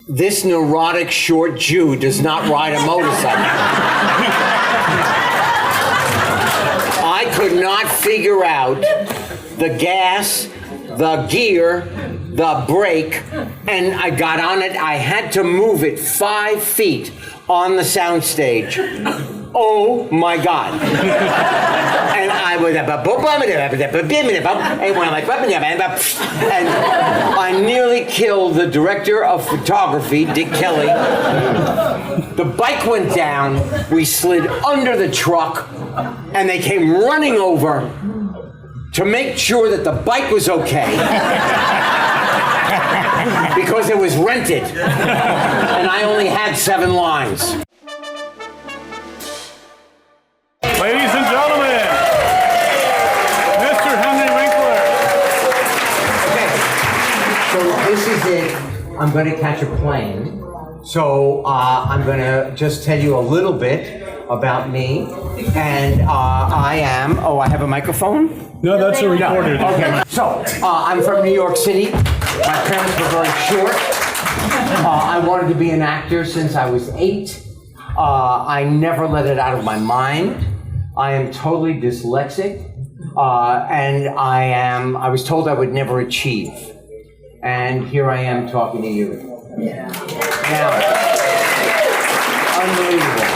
this neurotic short Jew does not ride a motorcycle. I could not figure out the gas, the gear, the brake, and I got on it. I had to move it 5 feet on the soundstage. Oh my God. And I was and I nearly killed the director of photography, Dick Kelly. The bike went down, we slid under the truck, and they came running over to make sure that the bike was okay. Because it was rented. And I only had 7 lines. Ladies and gentlemen, Mr. Henry Winkler. Okay, so this is it. I'm going to catch a plane. So I'm going to just tell you a little bit about me. And I am, I have a microphone? No, that's a recorded. No. Okay, so I'm from New York City. My parents were very short. I wanted to be an actor since I was 8. I never let it out of my mind. I am totally dyslexic, and I was told I would never achieve. And here I am talking to you. Yeah. Now, unbelievable.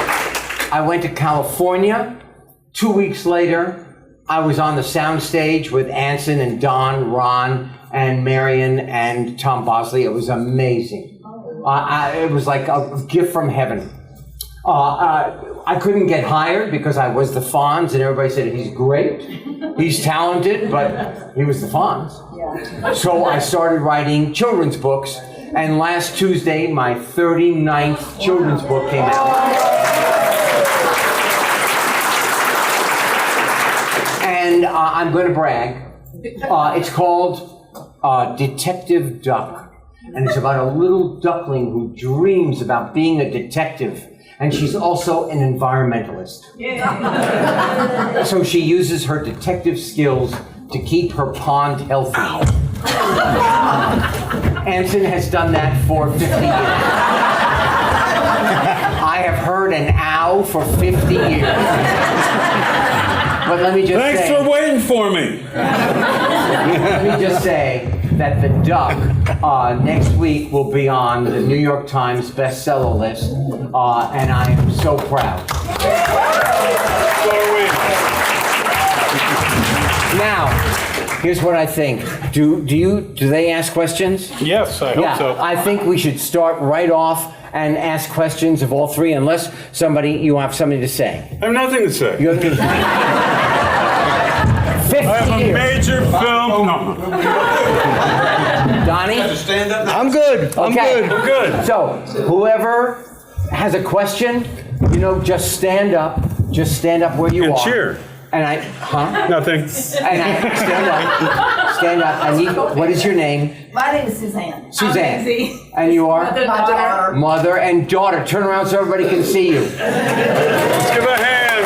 I went to California. 2 weeks later, I was on the soundstage with Anson and Don, Ron, and Marion and Tom Bosley. It was amazing. It was like a gift from heaven. I couldn't get hired because I was the Fonz, and everybody said he's great, he's talented, but he was the Fonz. Yeah. So I started writing children's books, and last Tuesday, my 39th children's book came out. And I'm going to brag. It's called Detective Duck, and it's about a little duckling who dreams about being a detective. And she's also an environmentalist. Yeah. So she uses her detective skills to keep her pond healthy. Anson has done that for 50 years. I have heard an ow for 50 years. But let me just Thanks say... for waiting for me. Let me just say that the duck next week will be on the New York Times bestseller list, and I am so proud. So are we. Now, here's what I think. Do they ask questions? Yes, I hope so. I think we should start right off and ask questions of all three, unless you have something to say. I have nothing to say. You have to say. 50 I have a years. major film. No. Donnie? I'm good. I'm good. I'm good. So, whoever has a question, just stand up. Just stand up where you And are. cheer. And Nothing. And stand up. Stand up. What is your name? My name is Suzanne. Suzanne. And you are? My daughter. Mother and daughter. Turn around so everybody can see you. Let's give a hand.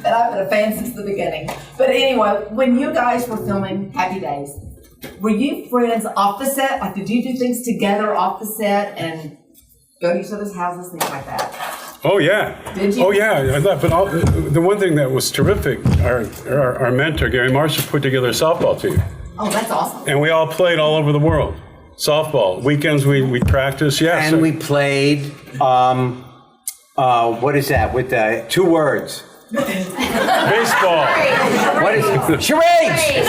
And I've been a fan since the beginning. But anyway, when you guys were filming Happy Days, were you friends off the set? Like, did you do things together off the set and go to each other's houses, things like that? Oh, yeah. Did you? Oh, yeah. I thought, but the one thing that was terrific, our mentor, Gary Marshall, put together a softball team. Oh, that's awesome. And we all played all over the world. Softball. Weekends, we practiced, yes. And we played, what is that, with the 2 words? Baseball. What is it? Charades!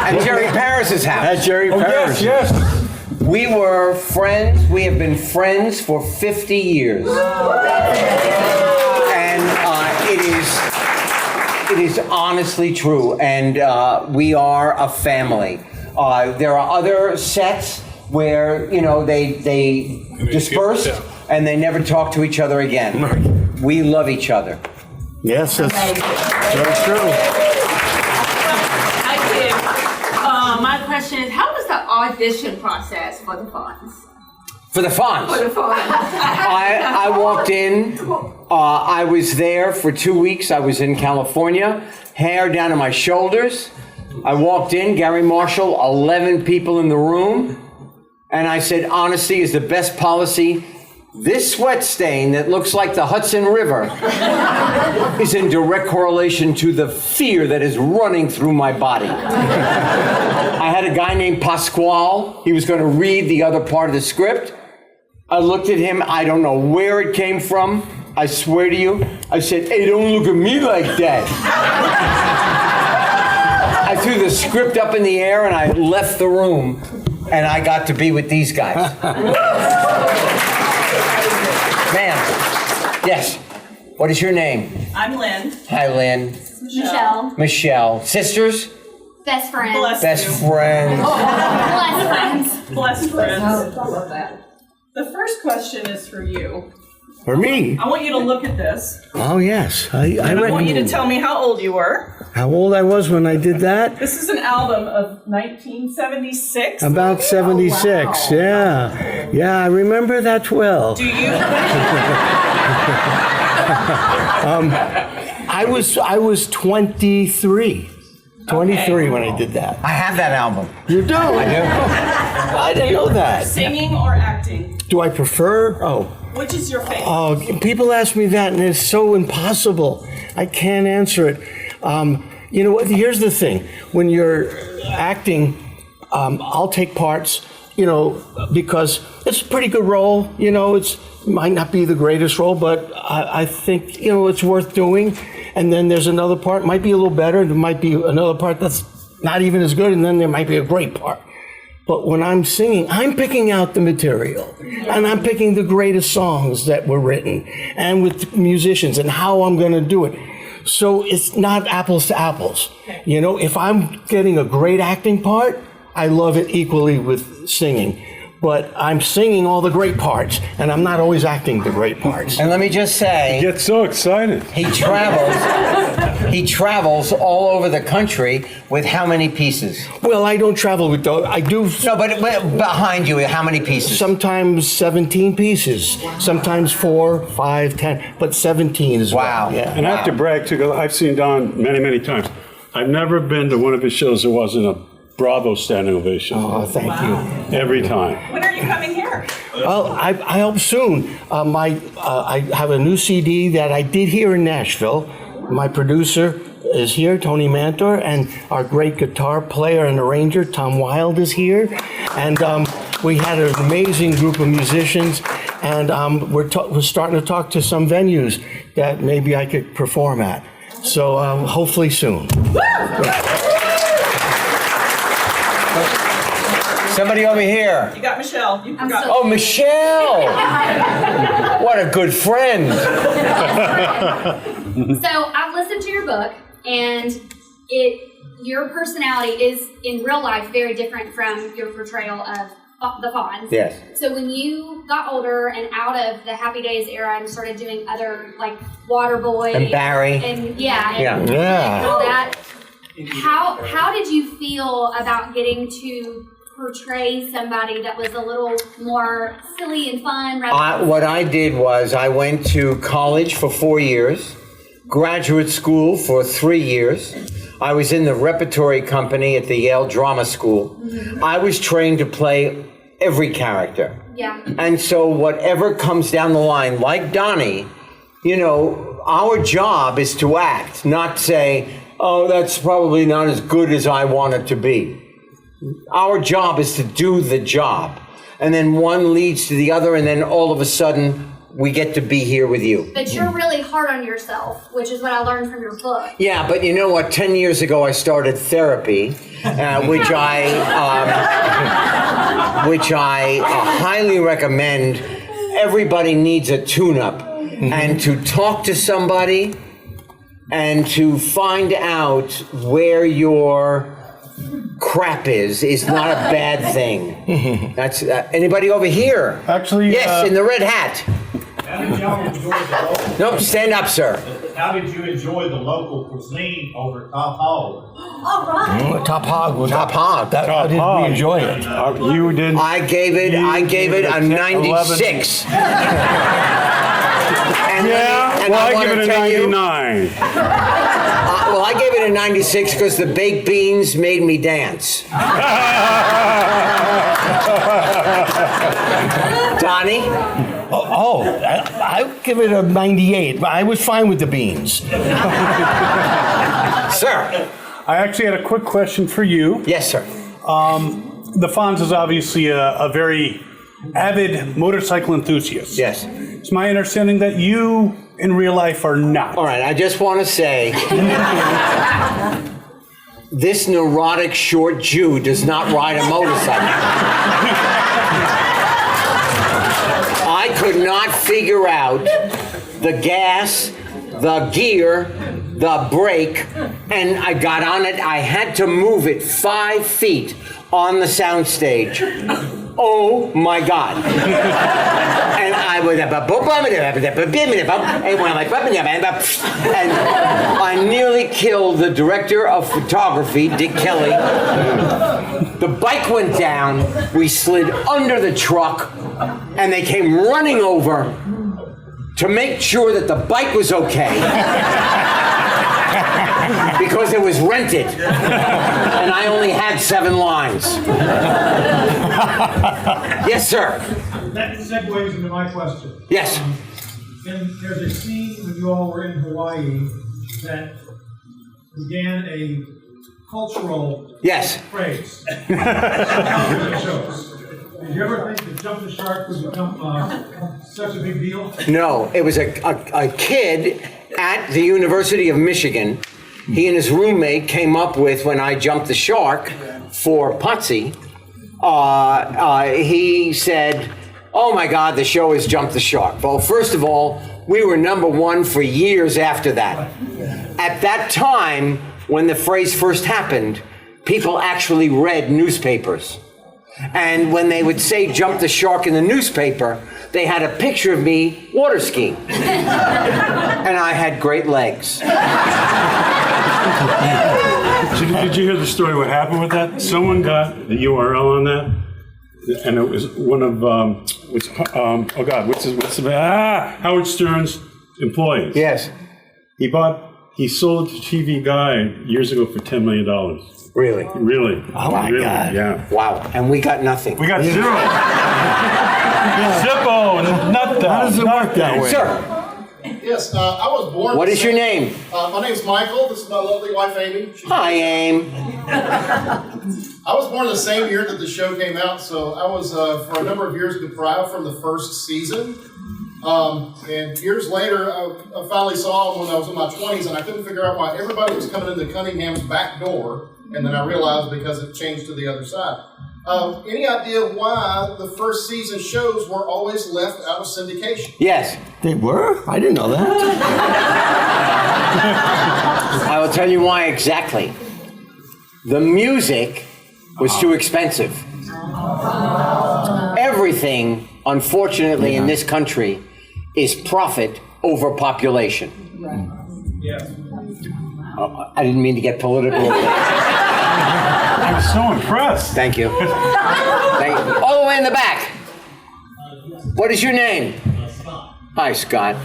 At Jerry Paris's house. At Jerry Paris. Yes. We were friends. We have been friends for 50 years. And it is honestly true. And we are a family. There are other sets where, they dispersed and they never talk to each other again. We love each other. Yes, that's very true. I do. My question is, how was the audition process for the Fonz? For the Fonz. For the Fonz. I walked in. I was there for 2 weeks. I was in California. Hair down to my shoulders. I walked in, Gary Marshall, 11 people in the room, and I said, honesty is the best policy. This sweat stain that looks like the Hudson River is in direct correlation to the fear that is running through my body. I had a guy named Pasquale. He was going to read the other part of the script. I looked at him. I don't know where it came from. I swear to you. I said, hey, don't look at me like that. I threw the script up in the air and I left the room, and I got to be with these guys. Ma'am, yes, what is your name? I'm Lynn. Hi, Lynn. Michelle. Michelle. Sisters? Best friends. Best friends. Blessed friends. Blessed friends. I love that. The first question is for you. For me? I want you to look at this. Oh, yes. I And I want you to recognize tell me how old you were. how old I was when I did that. This is an album of 1976. About 76, yeah. Yeah, I remember that well. Do you? I was 23. 23 when I did that. I have that album. You do? I do. I didn't know that. Singing or acting? Do I prefer? Oh. Which is your favorite? Oh, people ask me that, and it's so impossible. I can't answer it. You know what? Here's the thing: when you're acting, I'll take parts. You know, because it's a pretty good role. You know, it might not be the greatest role, but I think it's worth doing. And then there's another part, might be a little better. And there might be another part that's not even as good, and then there might be a great part. But when I'm singing, I'm picking out the material, and I'm picking the greatest songs that were written, and with musicians, and how I'm going to do it. So it's not apples to apples. You know, if I'm getting a great acting part, I love it equally with singing. But I'm singing all the great parts, and I'm not always acting the great parts. And let me just say, Get so excited. he travels all over the country with how many pieces? Well, I don't travel with those. I do. No, but behind you, how many pieces? Sometimes 17 pieces, sometimes 4, 5, 10, but 17 as well. Wow. Yeah. And I have to brag too, because I've seen Don many, many times. I've never been to one of his shows that wasn't a Bravo standing ovation. Oh, thank you. Every time. When are you coming here? Well, I hope soon. I have a new CD that I did here in Nashville. My producer is here, Tony Mantor, and our great guitar player and arranger, Tom Wilde, is here. And we had an amazing group of musicians, and we're starting to talk to some venues that maybe I could perform at. So hopefully soon. Somebody over here. You got Michelle. You forgot. Oh, Michelle! What a good friend. So I've listened to your book, and your personality is in real life very different from your portrayal of the Fonz. Yes. So when you got older and out of the Happy Days era and started doing other like Waterboy And Barry. and Yeah. and Yeah. all that, how did you feel about getting to portray somebody that was a little more silly and fun? What I did was I went to college for 4 years, graduate school for 3 years. I was in the repertory company at the Yale Drama School. I was trained to play every character. Yeah. And so whatever comes down the line, like Donnie, our job is to act, not say, oh, that's probably not as good as I want it to be. Our job is to do the job. And then one leads to the other, and then all of a sudden, we get to be here with you. But you're really hard on yourself, which is what I learned from your book. Yeah, but you know what? 10 years ago, I started therapy, which I highly recommend. Everybody needs a tune-up, and to talk to somebody and to find out where your crap is not a bad thing. That's anybody over here? Actually, yes, in the red hat. How did y'all enjoy the local? Nope, stand up, sir. How did you enjoy the local cuisine over at Top Hog? Top Hog. Top Hog. How did we enjoy it? You did. I gave it a 96. And Yeah, and well, I wanna give it a tell you- 99. Well, I gave it a 96 because the baked beans made me dance. Donnie? I give it a 98. I was fine with the beans. Sir? I actually had a quick question for you. Yes, sir. The Fonz is obviously a very avid motorcycle enthusiast. Yes. It's my understanding that you, in real life, are not. All right, I just want to say this neurotic short Jew does not ride a motorcycle. I could not figure out the gas, the gear, the brake, and I got on it. I had to move it 5 feet on the soundstage. Oh my God. And I was and I nearly killed the director of photography, Dick Kelly. The bike went down, we slid under the truck, and they came running over to make sure that the bike was okay. Because it was rented, and I only had 7 lines. Yes, sir. That segues into my question. Yes. And there's a scene when you all were in Hawaii that began a cultural Yes. phrase. Television shows. Did you ever think that Jump the Shark would become such a big deal? No, it was a kid at the University of Michigan. He and his roommate came up with, when I jumped the shark for Potsie, he said, oh my God, the show is Jump the Shark. Well, first of all, we were #1 for years after that. At that time, when the phrase first happened, people actually read newspapers. And when they would say Jump the Shark in the newspaper, they had a picture of me water skiing. And I had great legs. Did you hear the story? What happened with that? Someone got the URL on that, and it was one of Howard Stern's employees. Yes. He sold it to TV Guide years ago for $10 million. Really? Really? Oh my really, God. Yeah. Wow. And we got nothing. We got 0. Zippo, nothing. How does it work that way? Sir, Yes, I was born. what is your name? My name's Michael. This is my lovely wife, Amy. Hi, Aim. I was born the same year that the show came out, so I was for a number of years deprived from the first season. And years later, I finally saw him when I was in my 20s, and I couldn't figure out why everybody was coming into Cunningham's back door. And then I realized because it changed to the other side. Any idea why the first season shows were always left out of syndication? Yes. They were? I didn't know that. I will tell you why exactly. The music was too expensive. Everything, unfortunately, in this country is profit over population. Yes. I didn't mean to get political. I'm so impressed. Thank you. Thank you. All the way in the back. What is your name? Scott. Hi, Scott.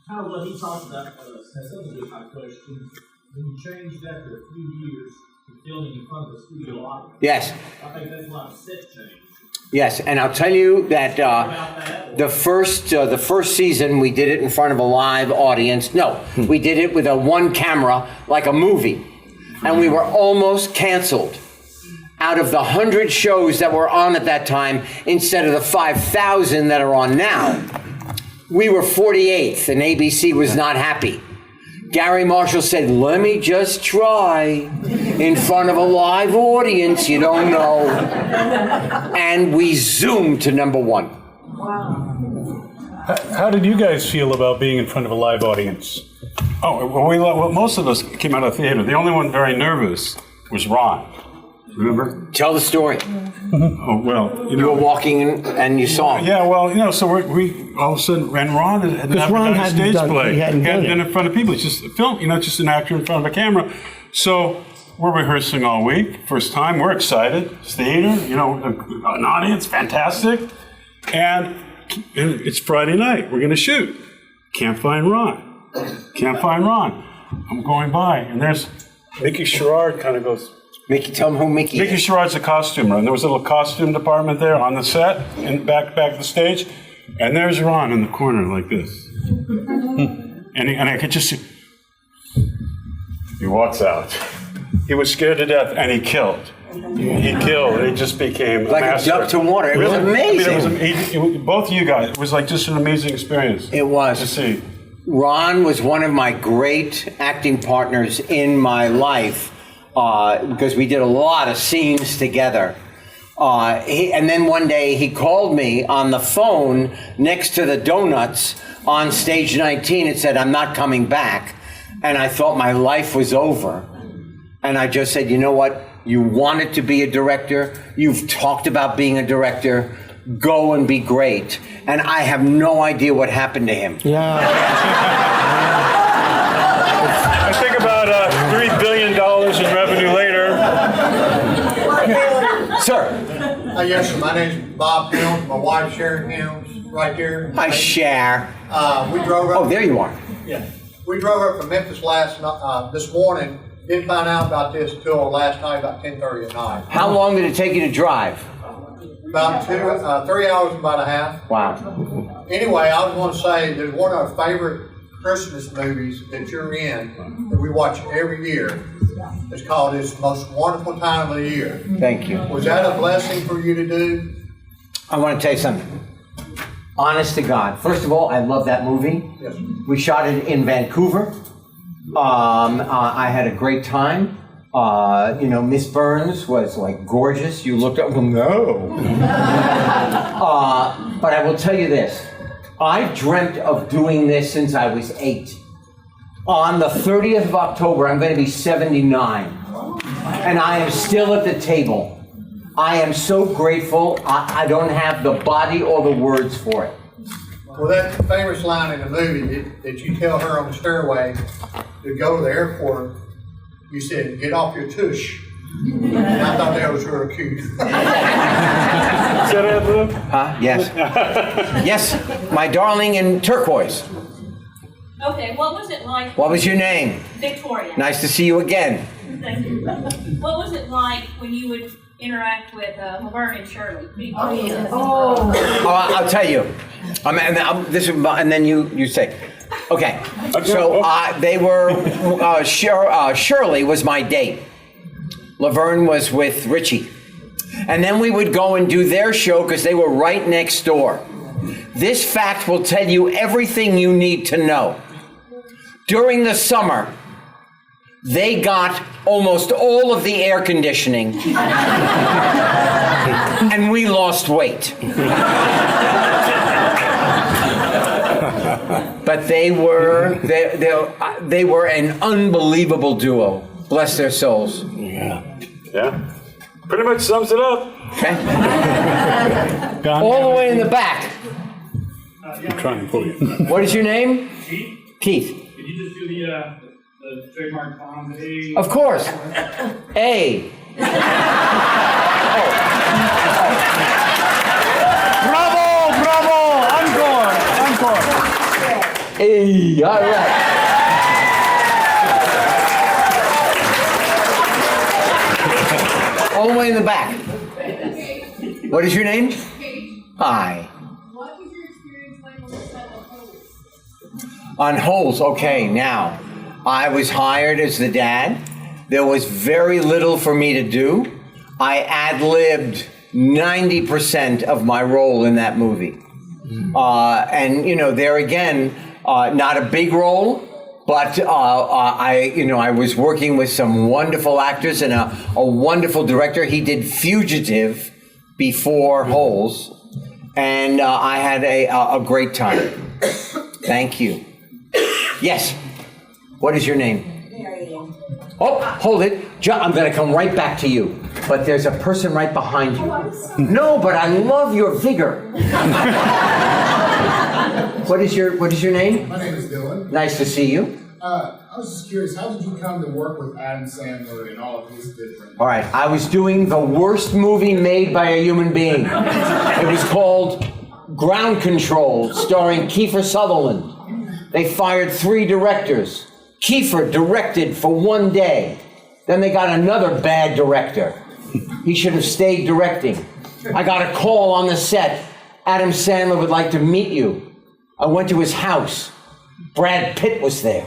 Kind of what he talked about has something to do with my question. When you changed after a few years to filming in front of the studio audience, Yes. I think that's why set changed. Yes, and I'll tell you that the first season we did it in front of a live audience. No, we did it with a 1 camera, like a movie, and we were almost canceled. Out of the 100 shows that were on at that time, instead of the 5,000 that are on now, we were 48th, and ABC was not happy. Gary Marshall said, let me just try in front of a live audience, you don't know. And we zoomed to #1. How did you guys feel about being in front of a live audience? Oh, well, most of us came out of theater. The only one very nervous was Ron. Remember? Tell the story. Oh, well, You were walking in and you saw him. Yeah, well, so we all of a sudden, and Ron had never Ron done a hadn't stage done- play. he hadn't done been it. in front of people. It's just a film, just an actor in front of a camera. So we're rehearsing all week. First time, we're excited. It's theater, an audience, fantastic. And and it's Friday night. We're going to shoot. Can't find Ron. Can't find Ron. I'm going by, and there's Mickey Sherrard kind of goes. Mickey, tell him who Mickey Mickey is. Sherrard's a costumer, and there was a little costume department there on the set, and back of the stage, and there's Ron in the corner like this. And I could just see, he walks out. He was scared to death, and he killed. He killed. He just became Like a duck to water. It was amazing. Both of you guys, it was like just an amazing experience. It was. To see. Ron was one of my great acting partners in my life because we did a lot of scenes together. And then one day he called me on the phone next to the donuts on stage 19 and said, "I'm not coming back." And I thought my life was over. And I just said, you know what? You wanted to be a director. You've talked about being a director. Go and be great. And I have no idea what happened to him. Yeah. I think about $3 billion in revenue later. Sir. Yes, sir. My name's Bob Helms. My wife Sharon Helms, right there. Hi, Cher. We drove up. Oh, there you are. Yeah. We drove up from Memphis this morning. Didn't find out about this until last night, about 10:30 at night. How long did it take you to drive? About 3 hours and about a half. Wow. Anyway, I was going to say there's one of our favorite Christmas movies that you're in that we watch every year. It's called It's Most Wonderful Time of the Year. Thank you. Was that a blessing for you to do? I want to tell you something. Honest to God. First of all, I love that movie. Yes. We shot it in Vancouver. I had a great time. Miss Burns was like gorgeous. You looked up, no. But I will tell you this. I've dreamt of doing this since I was 8. On the 30th of October, I'm going to be 79. And I am still at the table. I am so grateful. I don't have the body or the words for it. Well, that famous line in the movie that you tell her on the stairway to go to the airport, you said, "Get off your tush." And I thought that was real cute. Huh? Yes. Yes, my darling in turquoise. Okay, what was it like? What was your name? Victoria. Nice to see you again. Thank you. What was it like when you would interact with Laverne and Shirley? Oh, yeah. Oh, I'll tell you. And then you say. Okay. So they were. Shirley was my date. Laverne was with Richie. And then we would go and do their show because they were right next door. This fact will tell you everything you need to know. During the summer, they got almost all of the air conditioning, and we lost weight. But they were an unbelievable duo. Bless their souls. Yeah. Pretty much sums it up. Okay. All the way in the back. I'm trying to pull you. What is your name? Keith. Could you just do the trademark Fonz? Of course. A. Bravo! Encore. Hey, all right. All the way in the back. What is your name? Hi. What was your experience like on the set of Holes? On Holes, okay, now, I was hired as the dad. There was very little for me to do. I ad-libbed 90% of my role in that movie. And, there again, not a big role, but I was working with some wonderful actors and a wonderful director. He did Fugitive before Holes, and I had a great time. Thank you. Yes. What is your name? Marianne. Oh, hold it. I'm going to come right back to you. But there's a person right behind you. No, but I love your vigor. What is your name? My name is Dylan. Nice to see you. I was just curious, how did you come to work with Adam Sandler and all of his different... All right, I was doing the worst movie made by a human being. It was called Ground Control, starring Kiefer Sutherland. They fired 3 directors. Kiefer directed for 1 day. Then they got another bad director. He should have stayed directing. I got a call on the set. Adam Sandler would like to meet you. I went to his house. Brad Pitt was there.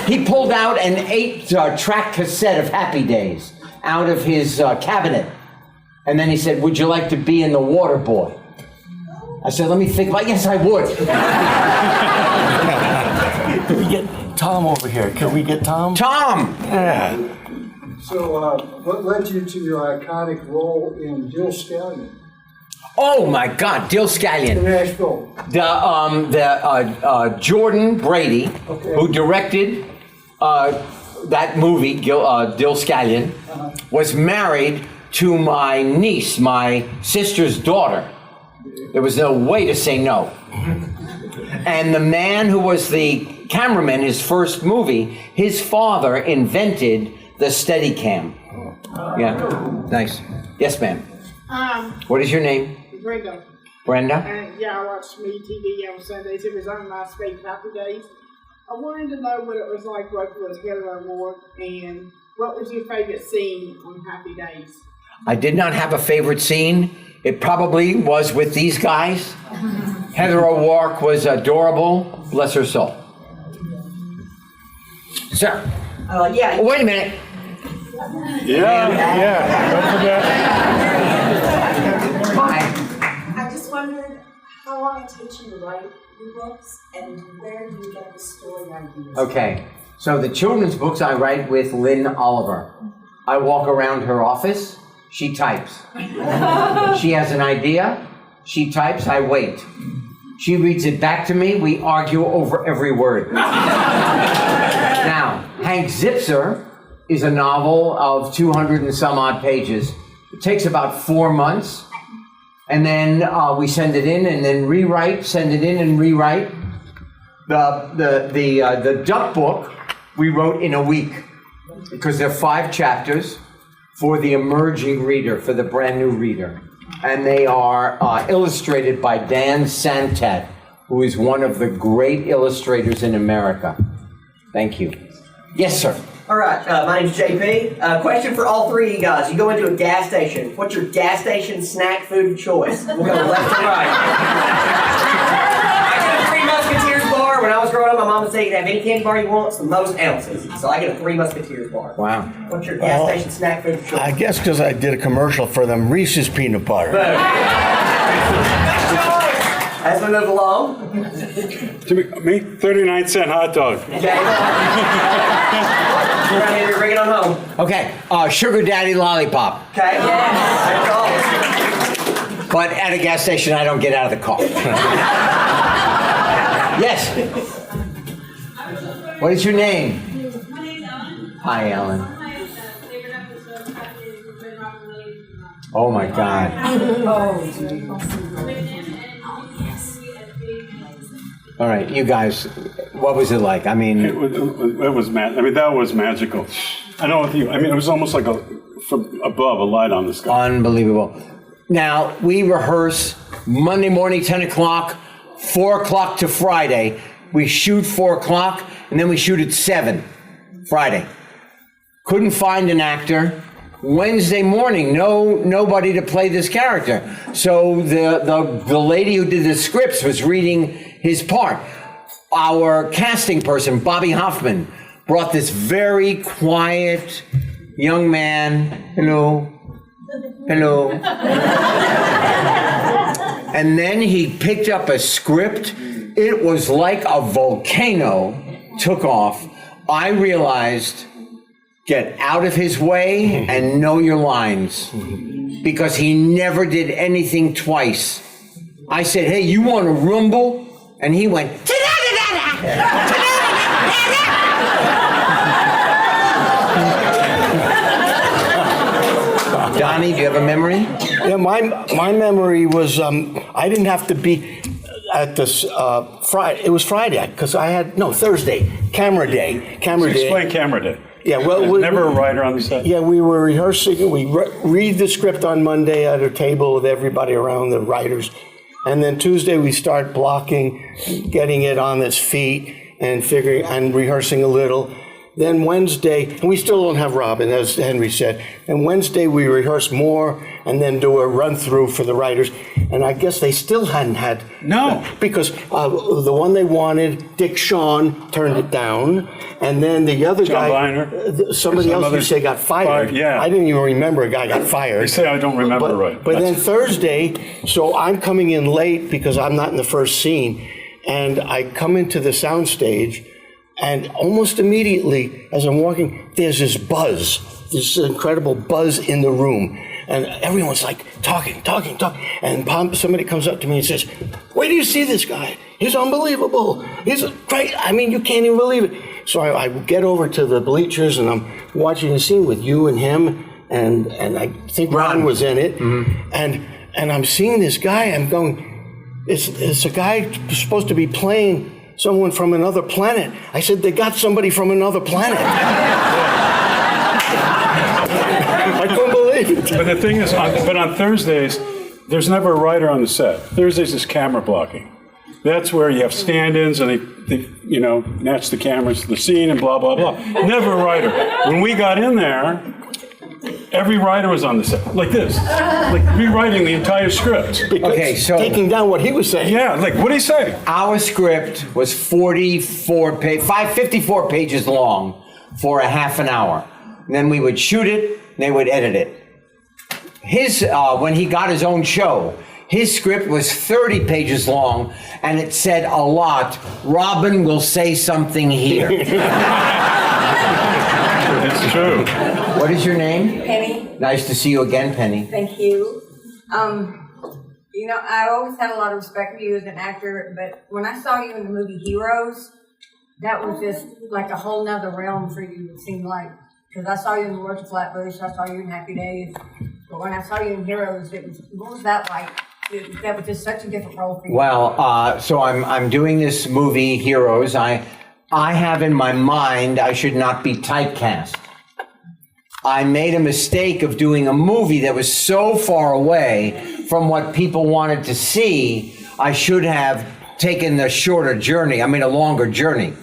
He pulled out an 8-track cassette of Happy Days out of his cabinet. And then he said, would you like to be in the Waterboy? I said, let me think about it. Yes, I would. Can we get Tom over here? Can we get Tom? Tom! Yeah. So, what led you to your iconic role in Dill Scallion? Oh my God, Dill Scallion. In Nashville. Jordan Brady, who directed that movie, Dill Scallion, was married to my niece, my sister's daughter. There was no way to say no. And the man who was the cameraman, his first movie, his father invented the Steadicam. Yeah, nice. Yes, ma'am. What is your name? Brenda. Brenda? Yeah, I watched Me TV on Sundays. It was on my State Happy Days. I wanted to know what it was like working with Heather Ward, and what was your favorite scene on Happy Days? I did not have a favorite scene. It probably was with these guys. Heather O'Rourke was adorable. Bless her soul. Sir. Yeah. Oh, wait a minute. Yeah. Don't forget. I just wondered how long it takes you to write your books, and where do you get the story ideas? Okay. So the children's books I write with Lynn Oliver. I walk around her office. She types. She has an idea. She types. I wait. She reads it back to me. We argue over every word. Now, Hank Zipser is a novel of 200 and some odd pages. It takes about 4 months. And then we send it in and then rewrite, send it in and rewrite. The Duck book we wrote in a week because there are 5 chapters for the emerging reader, for the brand new reader. And they are illustrated by Dan Santat, who is one of the great illustrators in America. Thank you. Yes, sir. All right, my name's JP. Question for all 3 of you guys. You go into a gas station. What's your gas station snack food of choice? We'll go left to right. I get a 3 Musketeers bar. When I was growing up, my mom would say you can have any candy bar you want. It's the most ounces. So I get a 3 Musketeers bar. Wow. What's your gas station snack food of choice? I guess because I did a commercial for them, Reese's Peanut Butter. As we move along. To me, 39-cent hot dog. Okay. You're bringing on home. Okay, Sugar Daddy Lollipop. Okay. Yeah. But at a gas station, I don't get out of the car. Yes. What is your name? My name's Ellen. Hi, Ellen. My favorite episode of Happy Days was when Robin Williams was on. Oh my God. All right, you guys, what was it like? I mean, it was that was magical. I know with you. I mean, it was almost like from above a light on the sky. Unbelievable. Now we rehearse Monday morning, 10 o'clock, 4 o'clock to Friday. We shoot 4 o'clock, and then we shoot at 7 Friday. Couldn't find an actor. Wednesday morning, nobody to play this character. So the lady who did the scripts was reading his part. Our casting person, Bobby Hoffman, brought this very quiet young man. Hello. And then he picked up a script. It was like a volcano took off. I realized, get out of his way and know your lines, because he never did anything twice. I said, hey, you want to rumble? And he went, Donnie, do you have a memory? Yeah, my memory was I didn't have to be at this Friday. It was Friday because I had Thursday camera day. Explain camera day. Yeah, well, There's never a writer on the set. Yeah, we were rehearsing. We read the script on Monday at a table with everybody around, the writers. And then Tuesday we start blocking, getting it on its feet and figuring and rehearsing a little. Then Wednesday, and we still don't have Robin, as Henry said. And Wednesday we rehearse more and then do a run through for the writers. And I guess they still hadn't had. No. Because the one they wanted, Dick Shawn, turned it down. And then the other John guy, Biner. somebody else you say got fired. Yeah. I didn't even remember a guy got fired. You say I don't remember right. But then Thursday, so I'm coming in late because I'm not in the first scene. And I come into the soundstage, and almost immediately, as I'm walking, there's this buzz, this incredible buzz in the room. And everyone's like talking. And somebody comes up to me and says, "Where do you see this guy? He's unbelievable. He's great. I mean, you can't even believe it." So I get over to the bleachers and I'm watching the scene with you and him, and I think Ron was in it. Mm-hmm. And I'm seeing this guy. I'm going, it's a guy supposed to be playing someone from another planet. I said, they got somebody from another planet. I couldn't believe it. But the thing is, on Thursdays, there's never a writer on the set. Thursdays is camera blocking. That's where you have stand-ins and they match the cameras to the scene and blah, blah, blah. Never a writer. When we got in there, every writer was on the set, like this, like rewriting the entire script. Okay, so taking down what he was saying. Yeah, like what did he say? Our script was 54 pages long for a half an hour. And then we would shoot it, and they would edit it. His when he got his own show, his script was 30 pages long, and it said a lot. Robin will say something here. It's true. What is your name? Penny. Nice to see you again, Penny. Thank you. I always had a lot of respect for you as an actor, but when I saw you in the movie Heroes, that was just like a whole nother realm for you, it seemed like. Because I saw you in The Lords of Flatbush, I saw you in Happy Days, but when I saw you in Heroes, what was that like? That was just such a different role for you. Well, so I'm doing this movie, Heroes. I have in my mind I should not be typecast. I made a mistake of doing a movie that was so far away from what people wanted to see. I should have taken the shorter journey, a longer journey.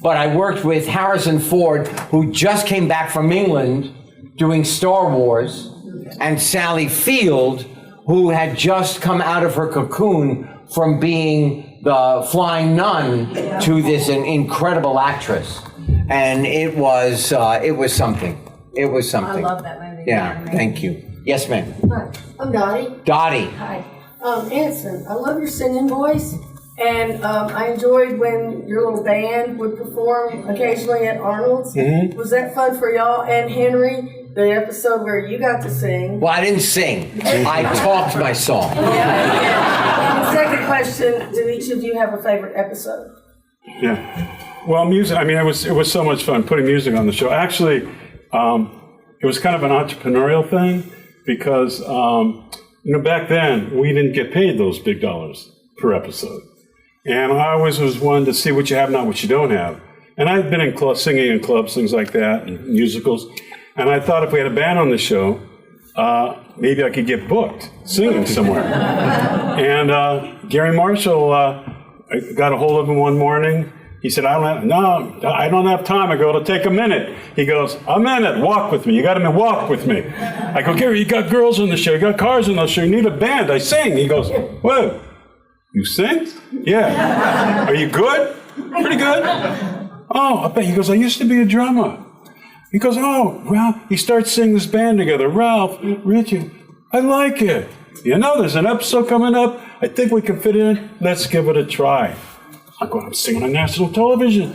But I worked with Harrison Ford, who just came back from England doing Star Wars, and Sally Field, who had just come out of her cocoon from being the flying nun to this incredible actress. And it was something. It was something. I love that movie. Yeah, thank you. Yes, ma'am. Hi, I'm Dottie. Dottie. Hi. Anson, I love your singing voice, and I enjoyed when your little band would perform occasionally at Arnold's. Mm-hmm. Was that fun for y'all? And Henry, the episode where you got to sing. Well, I didn't sing. I talked my song. And the second question, do each of you have a favorite episode? Yeah. Well, music, it was so much fun putting music on the show. Actually, it was kind of an entrepreneurial thing because, back then we didn't get paid those big dollars per episode. And I always was one to see what you have, not what you don't have. And I've been in singing in clubs, things like that, and musicals. And I thought if we had a band on the show, maybe I could get booked singing somewhere. And Gary Marshall, I got a hold of him one morning. He said, I don't have time. I go, it'll take a minute. He goes, a minute, walk with me. You got to walk with me. I go, Gary, you got girls on the show. You got cars on the show. You need a band. I sing. He goes, whoa, you sing? Yeah. Are you good? Pretty good. Oh, I bet. He goes, I used to be a drummer. He goes, oh, Ralph. He starts singing this band together. Ralph, Richie, I like it. There's an episode coming up. I think we can fit in. Let's give it a try. I go, I'm singing on national television.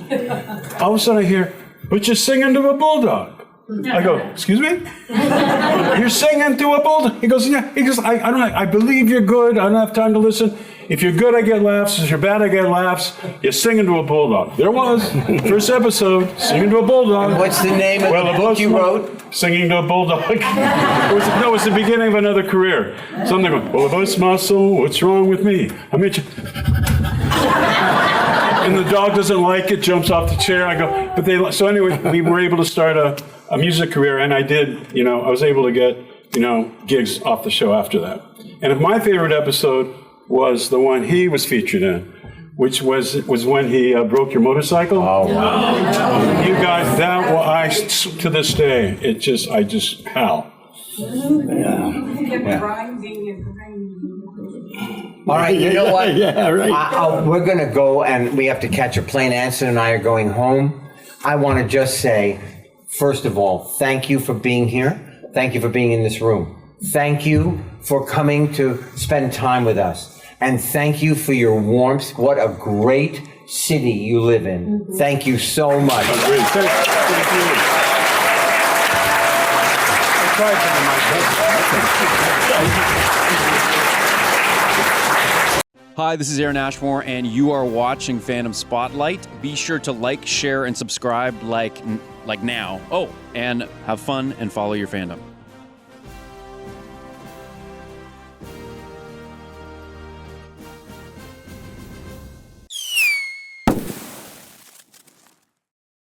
All of a sudden I hear, but you're singing to a bulldog. I go, excuse me? You're singing to a bulldog? He goes, yeah. He goes, I believe you're good. I don't have time to listen. If you're good, I get laughs. If you're bad, I get laughs. You're singing to a bulldog. There was. First episode, singing to a bulldog. What's the name of the book you wrote? Singing to a bulldog. It was the beginning of another career. Something like, well, bust muscle, what's wrong with me? I met you. and the dog doesn't like it, jumps off the chair. I go, but they. So anyway, we were able to start a music career, and I did. You know, I was able to get gigs off the show after that. And my favorite episode was the one he was featured in, which was when he broke your motorcycle. Oh, wow. You guys, to this day, I just howl. All right, you know what? Yeah, right. We're going to go, and we have to catch a plane. Anson and I are going home. I want to just say, first of all, thank you for being here. Thank you for being in this room. Thank you for coming to spend time with us. And thank you for your warmth. What a great city you live in. Thank you so much. Thank you. Hi, this is Aaron Ashmore, and you are watching Fandom Spotlight. Be sure to like, share, and subscribe like now. Oh, and have fun and follow your fandom.